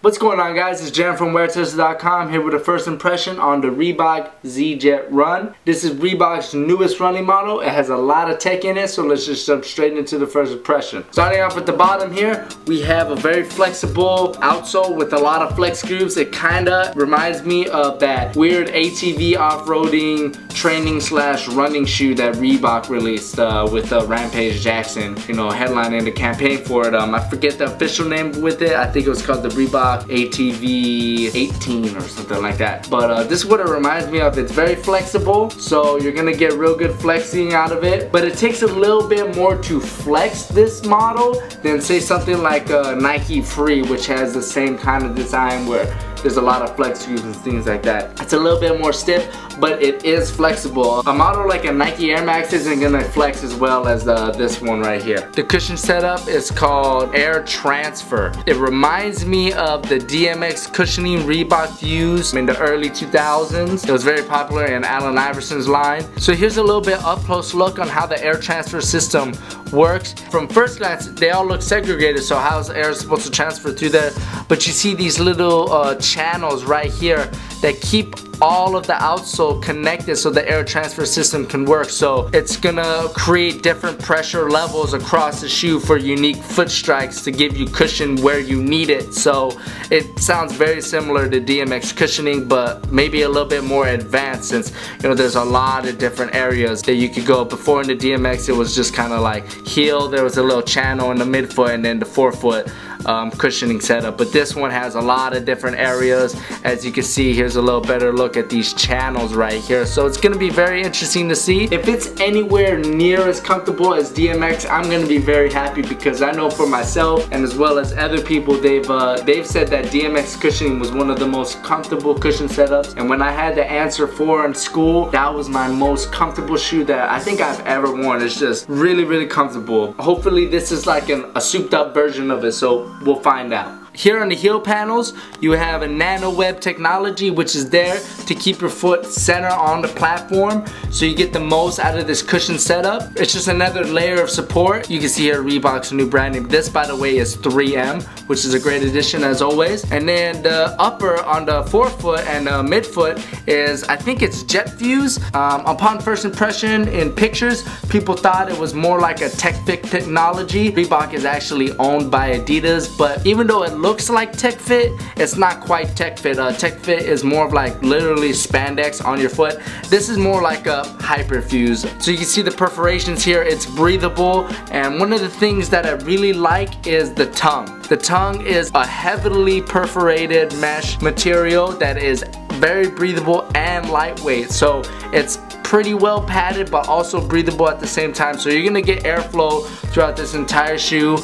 What's going on, guys? It's Jan from WearTested.com here with a first impression on the Reebok ZJet Run. This is Reebok's newest running model. It has a lot of tech in it, so let's just jump straight into the first impression. Starting off at the bottom here, we have a very flexible outsole with a lot of flex grooves. It kinda reminds me of that weird ATV off-roading training slash running shoe that Reebok released with Rampage Jackson, you know, headlining the campaign for it. I forget the official name with it. I think it was called the Reebok ATV 18 or something like that. But this is what it reminds me of. It's very flexible, so you're gonna get real good flexing out of it. But it takes a little bit more to flex this model than say something like Nike Free, which has the same kind of design where there's a lot of flex grooves and things like that. It's a little bit more stiff, but it is flexible. A model like a Nike Air Max isn't gonna flex as well as this one right here. The cushion setup is called Air Transfer. It reminds me of the DMX cushioning Reebok used in the early 2000s. It was very popular in Allen Iverson's line. So here's a little bit up close look on how the air transfer system works. From first glance, they all look segregated, so how's air supposed to transfer through there? But you see these little channels right here that keep all of the outsole connected so the air transfer system can work. So it's gonna create different pressure levels across the shoe for unique foot strikes to give you cushion where you need it. So it sounds very similar to DMX cushioning, but maybe a little bit more advanced, since you know there's a lot of different areas that you could go. Before in the DMX, it was just kind of like heel, there was a little channel in the midfoot, and then the forefoot cushioning setup. But this one has a lot of different areas. As you can see, here's a little better look at these channels right here. So it's gonna be very interesting to see. If it's anywhere near as comfortable as DMX, I'm gonna be very happy, because I know for myself and as well as other people, they've said that DMX cushioning was one of the most comfortable cushion setups. And when I had the Answer 4 in school, that was my most comfortable shoe that I think I've ever worn. It's just really, really comfortable. Hopefully this is like a souped up version of it, so we'll find out. Here on the heel panels, you have a nano web technology, which is there to keep your foot center on the platform, so you get the most out of this cushion setup. It's just another layer of support. You can see here Reebok's new branding. This, by the way, is 3M, which is a great addition as always. And then the upper on the forefoot and midfoot is, I think it's Jet Fuse. Upon first impression in pictures, people thought it was more like a Tech Fit technology. Reebok is actually owned by Adidas, but even though it looks like Tech Fit, it's not quite Tech Fit. Tech Fit is more of like literally spandex on your foot. This is more like a Hyperfuse. So you can see the perforations here, it's breathable, and one of the things that I really like is the tongue. The tongue is a heavily perforated mesh material that is very breathable and lightweight. So it's pretty well padded but also breathable at the same time, so you're gonna get airflow throughout this entire shoe.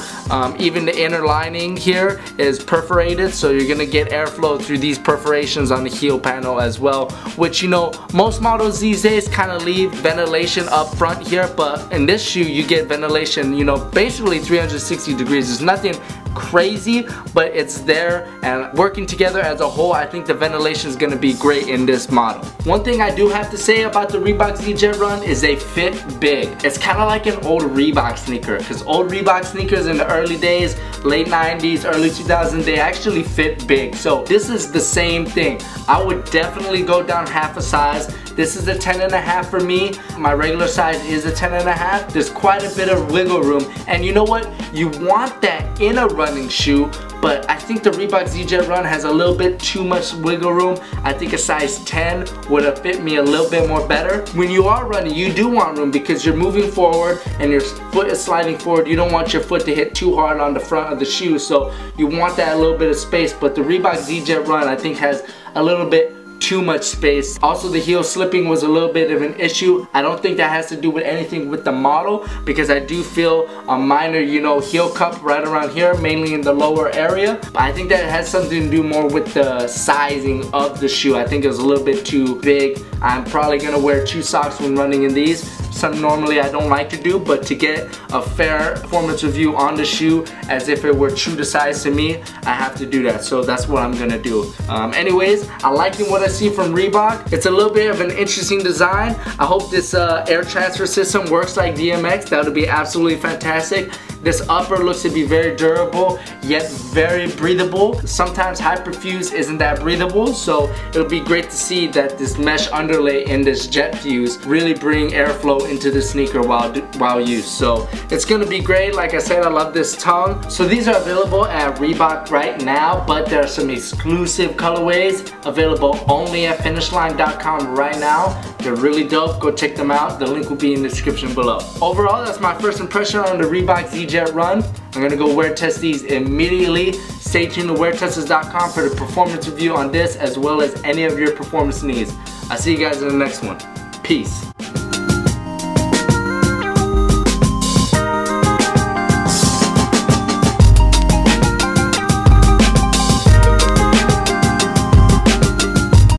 Even the inner lining here is perforated, so you're gonna get airflow through these perforations on the heel panel as well, which, you know, most models these days kind of leave ventilation up front here, but in this shoe you get ventilation, you know, basically 360 degrees. It's nothing crazy, but it's there, and working together as a whole, I think the ventilation is going to be great in this model. One thing I do have to say about the Reebok ZJet Run is they fit big. It's kind of like an old Reebok sneaker, because old Reebok sneakers in the early days, late 90s, early 2000s, they actually fit big. So this is the same thing. I would definitely go down half a size. This is a 10.5 for me. My regular size is a 10.5. There's quite a bit of wiggle room, and you know what? You want that in a running shoe, but I think the Reebok ZJet Run has a little bit too much wiggle room. I think a size 10 would have fit me a little bit more better. When you are running, you do want room, because you're moving forward and your foot is sliding forward. You don't want your foot to hit too hard on the front of the shoe, so you want that little bit of space. But the Reebok ZJet Run, I think, has a little bit too much space. Also, the heel slipping was a little bit of an issue. I don't think that has to do with anything with the model, because I do feel a minor, you know, heel cup right around here, mainly in the lower area. But I think that has something to do more with the sizing of the shoe. I think it was a little bit too big. I'm probably gonna wear 2 socks when running in these. something normally I don't like to do, but to get a fair performance review on the shoe as if it were true to size to me, I have to do that. So that's what I'm gonna do. Anyways, I'm liking what I see from Reebok. It's a little bit of an interesting design. I hope this air transfer system works like DMX. That would be absolutely fantastic. This upper looks to be very durable, yet very breathable. Sometimes Hyperfuse isn't that breathable, so it'll be great to see that this mesh underlay in this Jet Fuse really bring airflow into the sneaker while used. So it's gonna be great. Like I said, I love this tongue. So these are available at Reebok right now, but there are some exclusive colorways available only at finishline.com right now. They're really dope. Go check them out. The link will be in the description below. Overall, that's my first impression on the Reebok ZJet Run. I'm gonna go wear test these immediately. Stay tuned to weartesters.com for the performance review on this, as well as any of your performance needs. I'll see you guys in the next one. Peace.